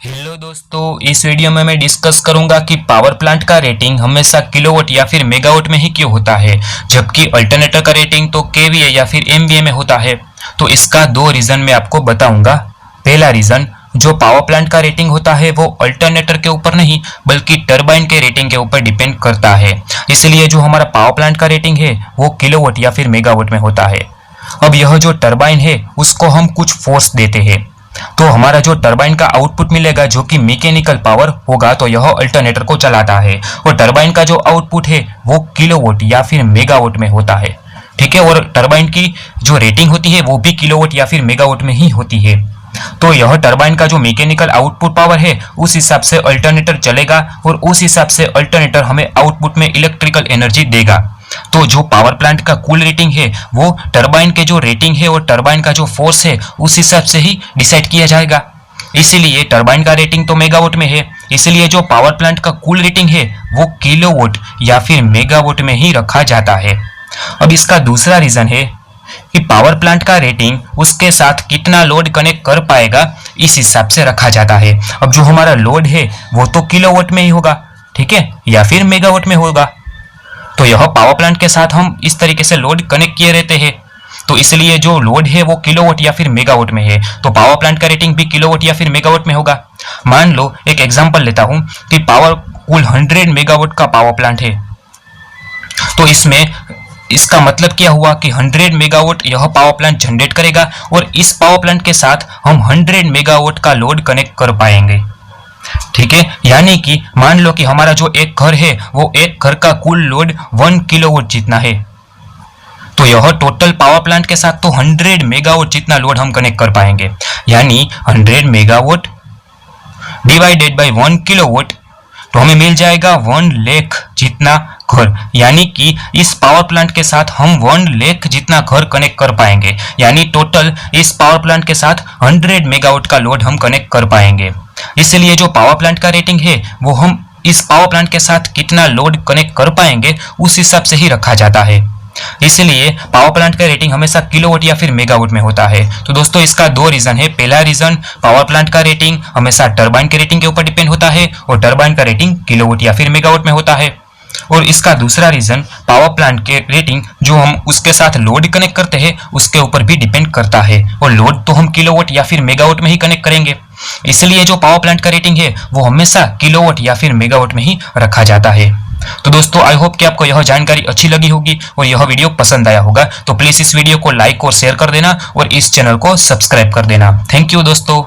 Hello दोस्तों, इस video में मैं डिस्कस करूंगा कि पावर प्लांट का रेटिंग हमेशा किलोवाट या फिर मेगावाट में ही क्यों होता है, जबकि अल्टरनेटर का रेटिंग तो केवीए या फिर एमवीए में होता है। तो इसका दो रीजन मैं आपको बताऊंगा। पहला रीजन, जो पावर प्लांट का रेटिंग होता है वो अल्टरनेटर के ऊपर नहीं बल्कि टरबाइन के रेटिंग के ऊपर डिपेंड करता है। इसलिए जो हमारा पावर प्लांट का रेटिंग है वो किलोवाट या फिर मेगावाट में होता है। अब यह जो टरबाइन है उसको हम कुछ फोर्स देते हैं, तो हमारा जो टरबाइन का आउटपुट मिलेगा जो कि मैकेनिकल पावर होगा, तो यह अल्टरनेटर को चलाता है। और टरबाइन का जो आउटपुट है वो किलोवाट या फिर मेगावाट में होता है, ठीक है। और टरबाइन की जो रेटिंग होती है वो भी किलोवाट या फिर मेगावाट में ही होती है। तो यह टरबाइन का जो मैकेनिकल आउटपुट पावर है उस हिसाब से अल्टरनेटर चलेगा और उस हिसाब से अल्टरनेटर हमें आउटपुट में इलेक्ट्रिकल एनर्जी देगा। तो जो पावर प्लांट का कुल रेटिंग है वो टरबाइन के जो रेटिंग है और टरबाइन का जो फोर्स है उस हिसाब से ही डिसाइड किया जाएगा। इसीलिए टरबाइन का रेटिंग तो मेगावाट में है, इसलिए जो पावर प्लांट का कुल रेटिंग है वो किलोवाट या फिर मेगावाट में ही रखा जाता है। अब इसका दूसरा रीजन है कि पावर प्लांट का रेटिंग उसके साथ कितना लोड कनेक्ट कर पाएगा इस हिसाब से रखा जाता है। अब जो हमारा लोड है वो तो किलोवाट में ही होगा, ठीक है, या फिर मेगावाट में होगा। तो यह पावर प्लांट के साथ हम इस तरीके से लोड कनेक्ट किए रहते हैं, तो इसलिए जो लोड है वो किलोवाट या फिर मेगावाट में है, तो पावर प्लांट का रेटिंग भी किलोवाट या फिर मेगावाट में होगा। मान लो एक एग्जांपल लेता हूं कि पावर कुल 100 मेगावाट का पावर प्लांट है, तो इसमें इसका मतलब क्या हुआ कि 100 मेगावाट यह पावर प्लांट जनरेट करेगा और इस पावर प्लांट के साथ हम 100 मेगावाट का लोड कनेक्ट कर पाएंगे, ठीक है। यानी कि मान लो कि हमारा जो एक घर है वो एक घर का कुल लोड 1 किलोवाट जितना है, तो यह टोटल पावर प्लांट के साथ तो 100 मेगावाट जितना लोड हम कनेक्ट कर पाएंगे। यानी 100 मेगावाट डिवाइडेड बाय 1 किलोवाट, तो हमें मिल जाएगा 1 लाख जितना घर। यानी कि इस पावर प्लांट के साथ हम 1 लाख जितना घर कनेक्ट कर पाएंगे। यानी टोटल इस पावर प्लांट के साथ 100 मेगावाट का लोड हम कनेक्ट कर पाएंगे। इसलिए जो पावर प्लांट का रेटिंग है वो हम इस पावर प्लांट के साथ कितना लोड कनेक्ट कर पाएंगे उस हिसाब से ही रखा जाता है। इसलिए पावर प्लांट का रेटिंग हमेशा किलोवाट या फिर मेगावाट में होता है। तो दोस्तों इसका दो रीजन है। पहला रीजन, पावर प्लांट का रेटिंग हमेशा टरबाइन के रेटिंग के ऊपर डिपेंड होता है और टरबाइन का रेटिंग किलोवाट या फिर मेगावाट में होता है। और इसका दूसरा रीजन, पावर प्लांट के रेटिंग जो हम उसके साथ लोड कनेक्ट करते हैं उसके ऊपर भी डिपेंड करता है, और लोड तो हम किलोवाट या फिर मेगावाट में ही कनेक्ट करेंगे। इसलिए जो पावर प्लांट का रेटिंग है वो हमेशा किलोवाट या फिर मेगावाट में ही रखा जाता है। तो दोस्तों आई होप कि आपको यह जानकारी अच्छी लगी होगी और यह वीडियो पसंद आया होगा। तो प्लीज इस वीडियो को लाइक और शेयर कर देना और इस चैनल को सब्सक्राइब कर देना। थैंक यू दोस्तों।